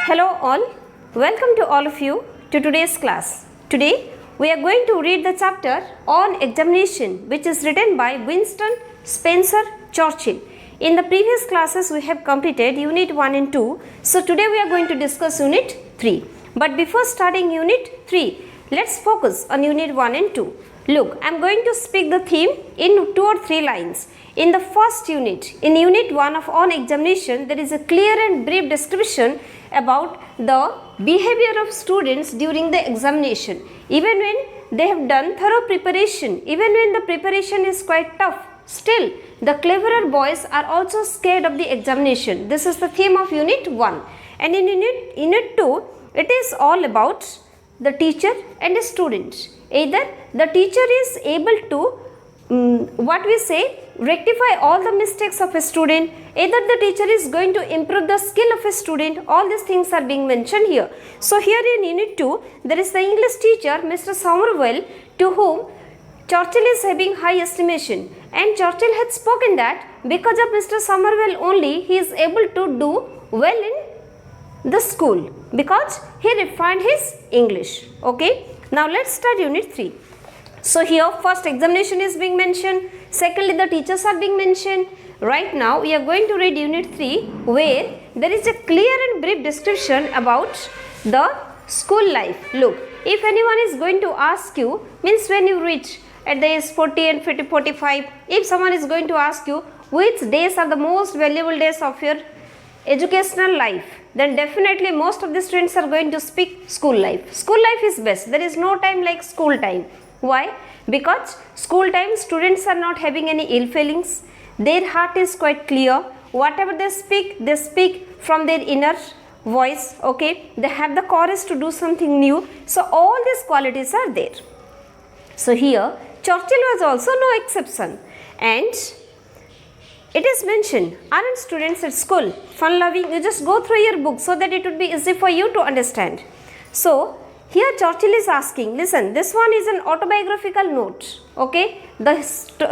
Hello all, welcome to all of you to today's class. Today we are going to read the chapter on examination which is written by Winston Spencer Churchill. In the previous classes we have completed unit 1 and 2. So today we are going to discuss unit 3. But before starting unit 3, let's focus on unit 1 and 2. Look, I am going to speak the theme in 2 or 3 lines. In the first unit, in unit 1 of on examination, there is a clear and brief description about the behavior of students during the examination. Even when they have done thorough preparation, even when the preparation is quite tough, still the cleverer boys are also scared of the examination. This is the theme of unit 1. And in unit 2, it is all about the teacher and the student. Either the teacher is able to rectify all the mistakes of a student, either the teacher is going to improve the skill of a student. All these things are being mentioned here. So here in unit 2, there is the English teacher Mr. Somerville, to whom Churchill is having high estimation, and Churchill had spoken that because of Mr. Somerville only he is able to do well in the school, because he refined his English. Okay, now let's start unit 3. So here first examination is being mentioned, secondly the teachers are being mentioned. Right now we are going to read unit 3, where there is a clear and brief description about the school life. Look, if anyone is going to ask you, means when you reach at the age 40 and 45, if someone is going to ask you which days are the most valuable days of your educational life, then definitely most of the students are going to speak school life. School life is best. There is no time like school time. Why? Because school time students are not having any ill feelings. Their heart is quite clear. Whatever they speak from their inner voice. Okay, they have the courage to do something new. So all these qualities are there. So here Churchill was also no exception, and it is mentioned, aren't students at school fun loving? You just go through your book so that it would be easy for you to understand. So here Churchill is asking, listen, this one is an autobiographical note. Okay, the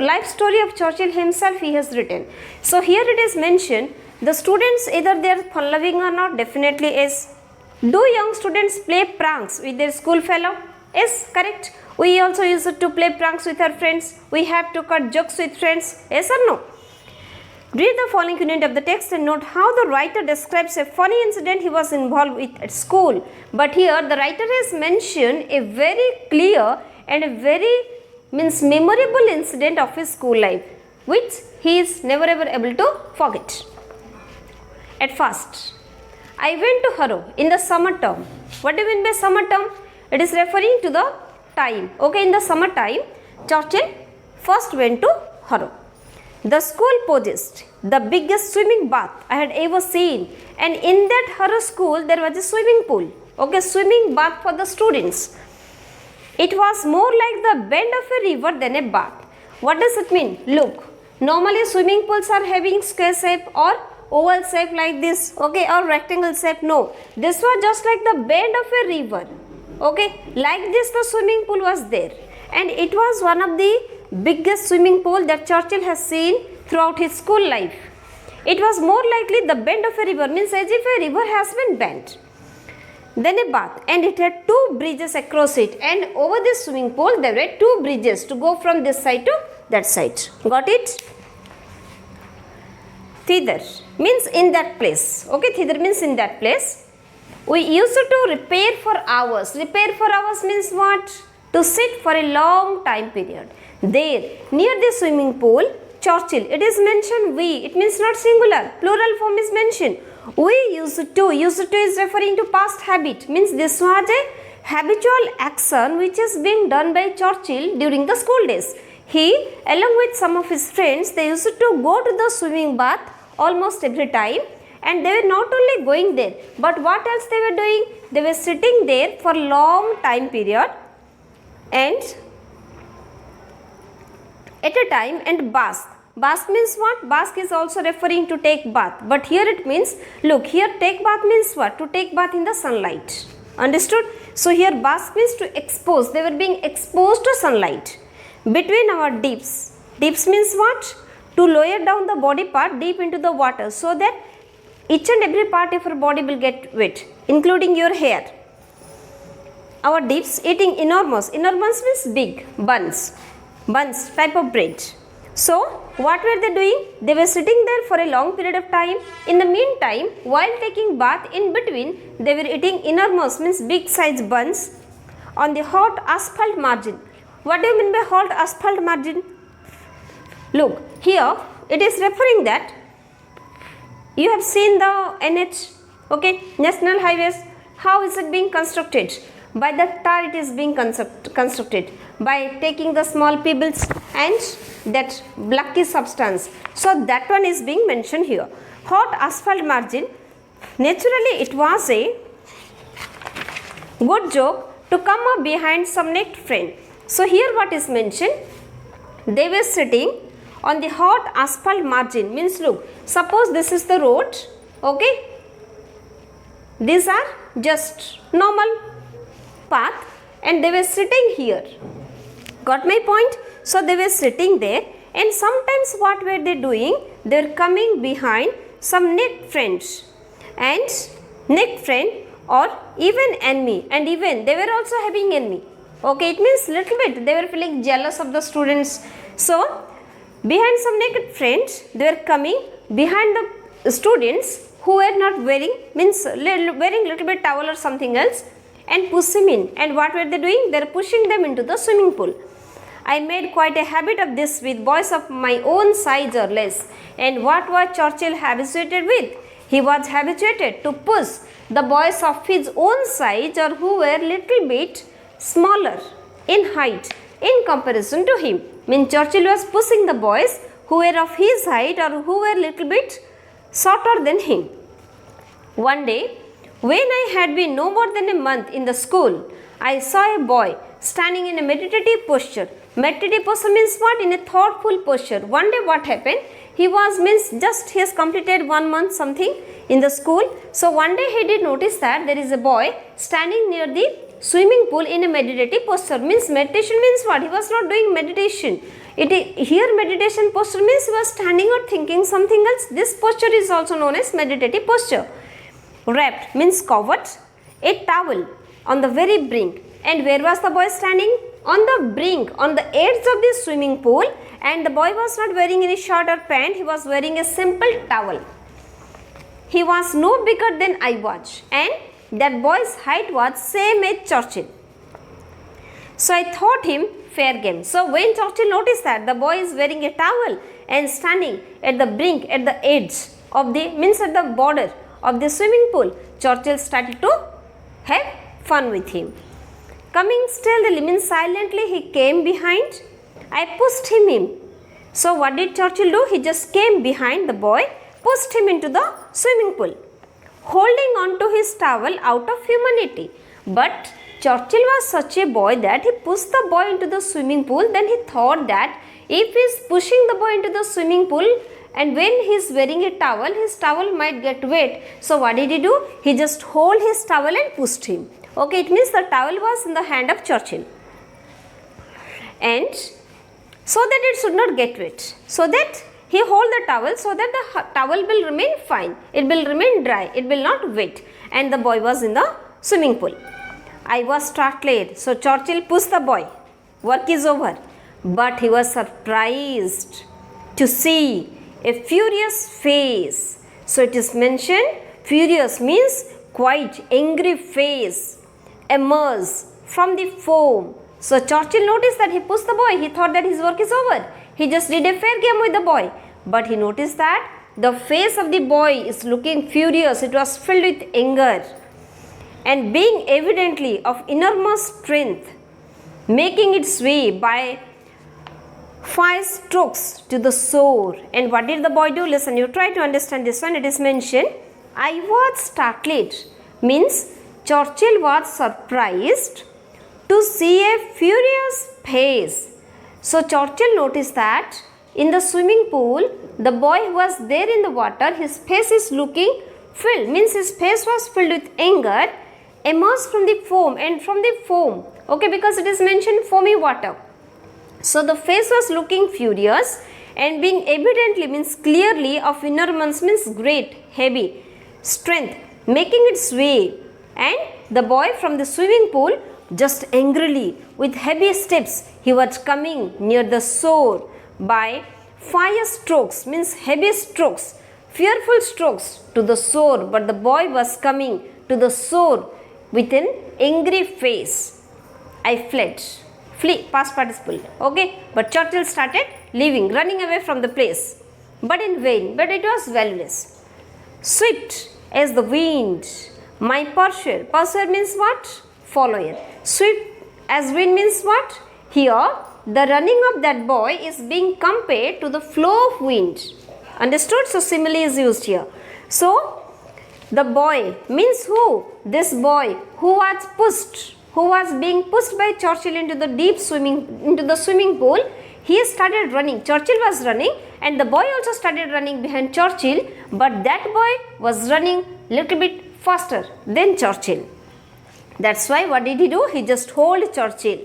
life story of Churchill himself he has written. So here it is mentioned, the students, either they are fun loving or not, definitely is. Do young students play pranks with their school fellow? Yes, correct. We also used to play pranks with our friends. We have to cut jokes with friends. Yes or no? Read the following unit of the text and note how the writer describes a funny incident he was involved with at school. But here the writer has mentioned a very clear and a very memorable incident of his school life, which he is never ever able to forget. At first, I went to Harrow in the summer term. What do you mean by summer term? It is referring to the time. Okay, in the summer time, Churchill first went to Harrow. The school possessed the biggest swimming bath I had ever seen, and in that Harrow school there was a swimming pool. Okay, swimming bath for the students. It was more like the bend of a river than a bath. What does it mean? Look, normally swimming pools are having square shape or oval shape like this, okay, or rectangle shape. No, this was just like the bend of a river. Okay, like this the swimming pool was there, and it was one of the biggest swimming pool that Churchill has seen throughout his school life. It was more likely the bend of a river, means as if a river has been bent, then a bath, and it had 2 bridges across it, and over this swimming pool there were 2 bridges to go from this side to that side. Got it? Thither means in that place. Okay, thither means in that place. We used to repair for hours. Repair for hours means what? To sit for a long time period. There, near the swimming pool, Churchill, it is mentioned we, it means not singular, plural form is mentioned. We used to is referring to past habit, means this was a habitual action which is being done by Churchill during the school days. He, along with some of his friends, they used to go to the swimming bath almost every time, and they were not only going there, but what else they were doing? They were sitting there for long time period and at a time, and bath. Bath means what? Bath is also referring to take bath, but here it means, look, here take bath means what? To take bath in the sunlight. Understood? So here bath means to expose. They were being exposed to sunlight between our dips. Dips means what? To lower down the body part deep into the water, so that each and every part of your body will get wet, including your hair. Our dips eating enormous means big buns type of bread. So what were they doing? They were sitting there for a long period of time. In the meantime, while taking bath, in between they were eating enormous means big size buns on the hot asphalt margin. What do you mean by hot asphalt margin? Look, here it is referring that you have seen the NH, okay, national highways. How is it being constructed? By the tar it is being constructed by taking the small pebbles and that blacky substance. So that one is being mentioned here. Hot asphalt margin. Naturally it was a good joke to come up behind some necked friend. So here what is mentioned? They were sitting on the hot asphalt margin. Means look, suppose this is the road, okay. These are just normal path and they were sitting here. Got my point? So they were sitting there, and sometimes what were they doing? They were coming behind some neck friends and neck friend or even enemy, and even they were also having enemy. Okay, it means little bit they were feeling jealous of the students. So behind some naked friends, they were coming behind the students who were not wearing, means wearing little bit towel or something else, and push him in. And what were they doing? They were pushing them into the swimming pool. I made quite a habit of this with boys of my own size or less. And what was Churchill habituated with? He was habituated to push the boys of his own size or who were little bit smaller in height in comparison to him. Means Churchill was pushing the boys who were of his height or who were little bit shorter than him. One day, when I had been no more than a month in the school, I saw a boy standing in a meditative posture. Meditative posture means what? In a thoughtful posture. One day what happened? He has completed 1 month something in the school. So one day he did notice that there is a boy standing near the swimming pool in a meditative posture. Means meditation means what? He was not doing meditation. Here meditation posture means he was standing or thinking something else. This posture is also known as meditative posture. Wrapped means covered a towel on the very brink. And where was the boy standing? On the brink, on the edge of the swimming pool, and the boy was not wearing any shirt or pant, he was wearing a simple towel. He was no bigger than I was, and that boy's height was same as Churchill. So I thought him fair game. So when Churchill noticed that the boy is wearing a towel and standing at the brink, at the edge of the, means at the border of the swimming pool, Churchill started to have fun with him. Coming stealthily means silently, he came behind. I pushed him in. So what did Churchill do? He just came behind the boy, pushed him into the swimming pool, holding on to his towel out of humanity. But Churchill was such a boy that he pushed the boy into the swimming pool. Then he thought that if he is pushing the boy into the swimming pool and when he is wearing a towel, his towel might get wet. So what did he do? He just hold his towel and pushed him. Okay, it means the towel was in the hand of Churchill. And so that it should not get wet. So that he hold the towel so that the towel will remain fine. It will remain dry. It will not wet. And the boy was in the swimming pool. I was startled. So Churchill pushed the boy. Work is over. But he was surprised to see a furious face. So it is mentioned furious means quite angry face emerged from the foam. So Churchill noticed that he pushed the boy. He thought that his work is over. He just did a fair game with the boy. But he noticed that the face of the boy is looking furious. It was filled with anger and being evidently of enormous strength, making its way by 5 strokes to the shore. And what did the boy do? Listen, you try to understand this one. It is mentioned, I was startled means Churchill was surprised to see a furious face. So Churchill noticed that in the swimming pool, the boy who was there in the water, his face is looking filled, means his face was filled with anger, emerged from the foam, and from the foam, okay, because it is mentioned foamy water. So the face was looking furious and being evidently means clearly of enormous means great, heavy. strength, making its way, and the boy from the swimming pool just angrily with heavy steps he was coming near the shore by 5 strokes, means heavy strokes, fearful strokes to the shore, but the boy was coming to the shore with an angry face. I fled. Flee, past participle. Okay, but Churchill started leaving, running away from the place, but in vain, but it was valueless. Swift as the wind, my pursuer. Pursuer means what? Follower. Swift as wind means what? Here, the running of that boy is being compared to the flow of wind. Understood? So, simile is used here. So, the boy means who? This boy who was being pushed by Churchill into the swimming pool. He started running. Churchill was running, and the boy also started running behind Churchill, but that boy was running little bit faster than Churchill. That's why what did he do? He just hold Churchill.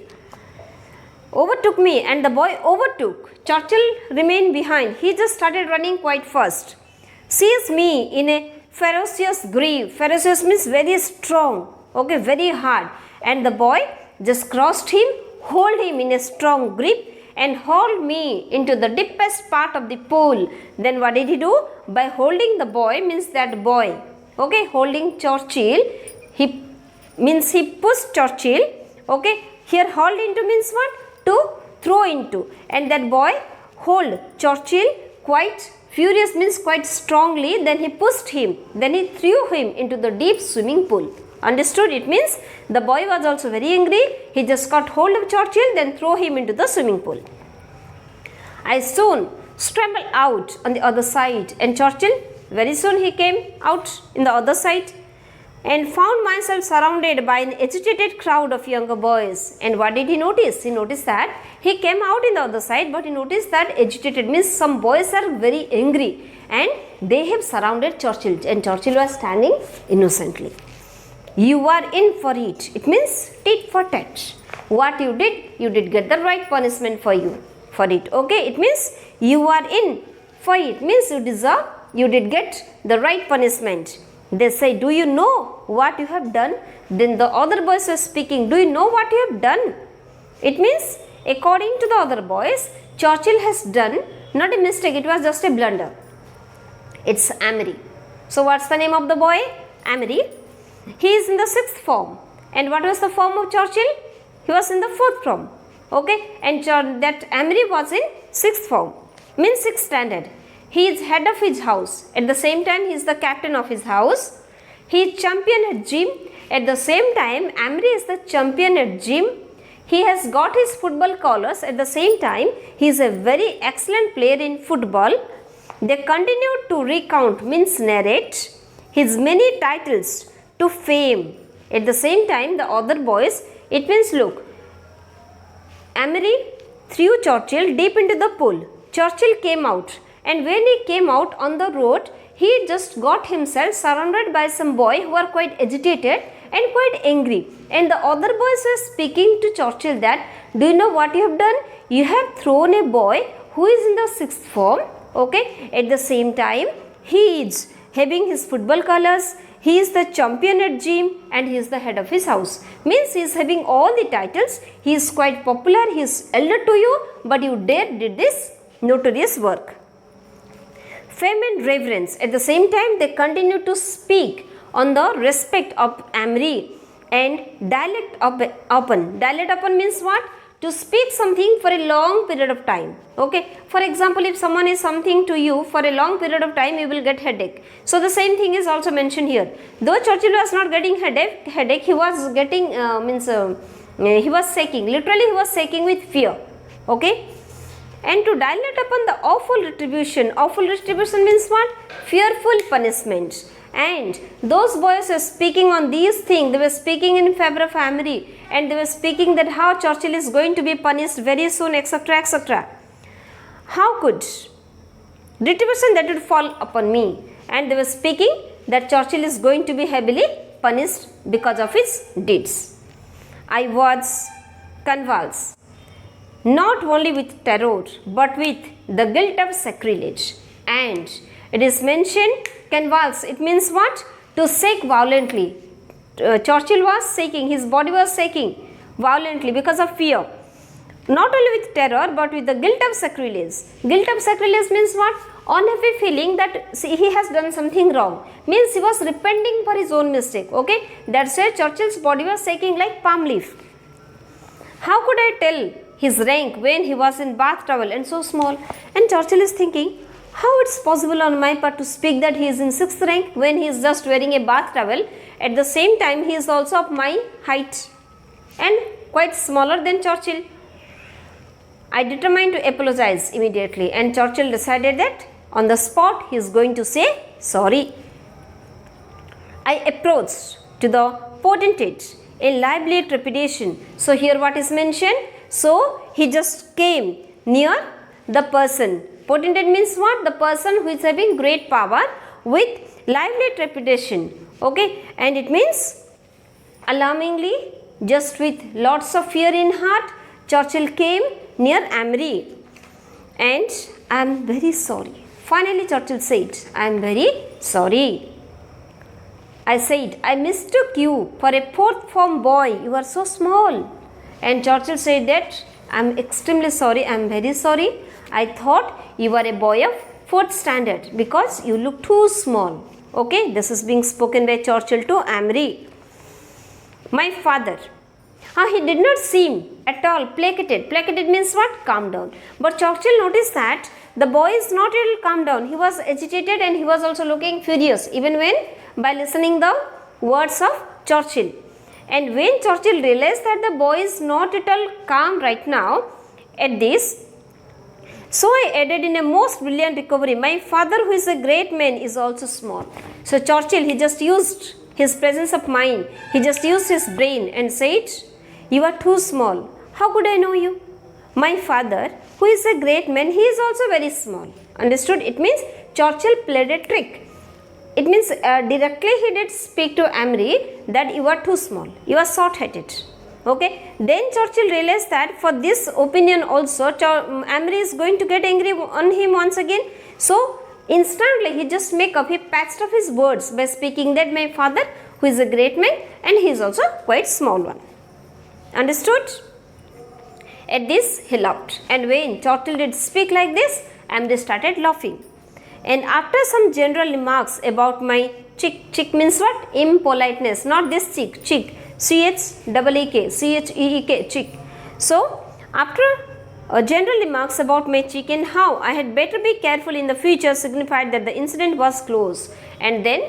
Overtook me, and the boy overtook. Churchill remained behind. He just started running quite fast. Seized me in a ferocious grip. Ferocious means very strong. Okay, very hard. And the boy just crossed him, hold him in a strong grip, and hauled me into the deepest part of the pool. Then what did he do? By holding the boy means that boy. Okay, holding Churchill, he pushed Churchill. Okay, here hold into means what? To throw into. And that boy hold Churchill quite furious means quite strongly. Then he pushed him. Then he threw him into the deep swimming pool. Understood? It means the boy was also very angry. He just got hold of Churchill, then threw him into the swimming pool. I soon scrambled out on the other side, and Churchill, very soon he came out in the other side, and found myself surrounded by an agitated crowd of younger boys. And what did he notice? He noticed that he came out in the other side, but he noticed that agitated means some boys are very angry, and they have surrounded Churchill, and Churchill was standing innocently. You are in for it. It means tit for tat. What you did get the right punishment for it. Okay, it means you are in for it. Means you did get the right punishment. They say, do you know what you have done? Then the other boys were speaking, do you know what you have done? It means according to the other boys, Churchill has done not a mistake, it was just a blunder. It's Amory. So what's the name of the boy? Amory. He is in the 6th form. And what was the form of Churchill? He was in the 4th form. Okay, and that Amory was in 6th form, means 6th standard. He is head of his house. At the same time, he is the captain of his house. He is champion at gym. At the same time, Amory is the champion at gym. He has got his football colors. At the same time, he is a very excellent player in football. They continued to recount, means narrate, his many titles to fame. At the same time, the other boys, it means look, Amory threw Churchill deep into the pool. Churchill came out, and when he came out on the road, he just got himself surrounded by some boy who are quite agitated and quite angry. And the other boys were speaking to Churchill that, do you know what you have done? You have thrown a boy who is in the 6th form. Okay, at the same time, he is having his football colors. He is the champion at gym, and he is the head of his house. Means he is having all the titles. He is quite popular. He is elder to you, but you did this notorious work. Fame and reverence. At the same time, they continue to speak on the respect of Amory and dialect upon. Dialect upon means what? To speak something for a long period of time. Okay, for example, if someone is something to you for a long period of time, you will get headache. So the same thing is also mentioned here. Though Churchill was not getting headache, he was getting he was shaking. Literally, he was shaking with fear. Okay, and to dilate upon the awful retribution. Awful retribution means what? Fearful punishment. And those boys were speaking on these things. They were speaking in favor of Amory, and they were speaking that how Churchill is going to be punished very soon, etc., etc. How could retribution that would fall upon me? And they were speaking that Churchill is going to be heavily punished because of his deeds. I was convulsed, not only with terror, but with the guilt of sacrilege. And it is mentioned Convulse, it means what? To shake violently. Churchill was shaking, his body was shaking violently because of fear. Not only with terror but with the guilt of sacrilege. Guilt of sacrilege means what? Unhappy feeling that he has done something wrong. Means he was repenting for his own mistake. Okay, that's why Churchill's body was shaking like palm leaf. How could I tell his rank when he was in bath towel and so small? And Churchill is thinking, how it's possible on my part to speak that he is in 6th rank when he is just wearing a bath towel. At the same time, he is also of my height and quite smaller than Churchill. I determined to apologize immediately, and Churchill decided that on the spot he is going to say sorry. I approached to the potentate in lively trepidation. So here what is mentioned? So he just came near the person. Potentate means what? The person who is having great power with lively trepidation. Okay, and it means alarmingly, just with lots of fear in heart, Churchill came near Amory, and I am very sorry. Finally Churchill said, I am very sorry. I said, I mistook you for a 4th form boy, you are so small. And Churchill said that, I am extremely sorry, I am very sorry. I thought you were a boy of 4th standard because you look too small. Okay, this is being spoken by Churchill to Amory. My father. He did not seem at all placated. Placated means what? Calm down. But Churchill noticed that the boy is not at all calm down. He was agitated and he was also looking furious even when by listening the words of Churchill. And when Churchill realized that the boy is not at all calm right now at this, so I added in a most brilliant recovery, my father who is a great man is also small. So Churchill, he just used his presence of mind, he just used his brain and said, you are too small. How could I know you? My father, who is a great man, he is also very small. Understood? It means Churchill played a trick. It means directly he did speak to Amory that you are too small, you are short-headed. Okay. Then Churchill realized that for this opinion also Amory is going to get angry on him once again. So instantly he just make up, he patched up his words by speaking that my father who is a great man and he is also quite small one. Understood? At this he laughed, and when Churchill did speak like this, Amory started laughing. And after some general remarks about my cheek means what? Impoliteness, not this cheek, C-H-E-E-K, C-H-E-E-K, cheek. So after general remarks about my cheek and how I had better be careful in the future signified that the incident was closed. And then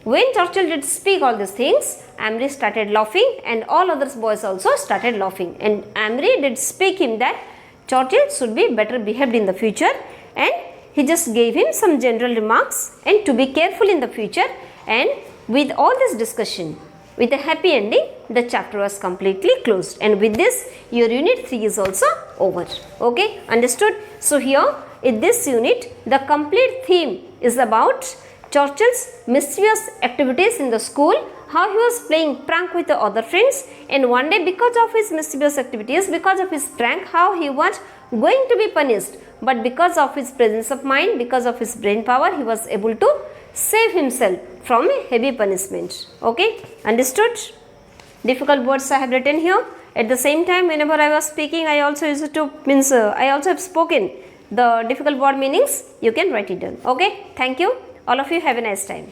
when Churchill did speak all these things, Amory started laughing and all other boys also started laughing. And Amory did speak him that Churchill should be better behaved in the future, and he just gave him some general remarks and to be careful in the future. And with all this discussion, with a happy ending, the chapter was completely closed, and with this your unit 3 is also over. Okay, understood? So here in this unit the complete theme is about Churchill's mischievous activities in the school, how he was playing prank with the other friends, and one day because of his mischievous activities, because of his prank, how he was going to be punished, but because of his presence of mind, because of his brain power, he was able to save himself from a heavy punishment. Okay, understood? Difficult words I have written here. At the same time, whenever I was speaking, I also used to I also have spoken the difficult word meanings. You can write it down. Okay, thank you. All of you have a nice time.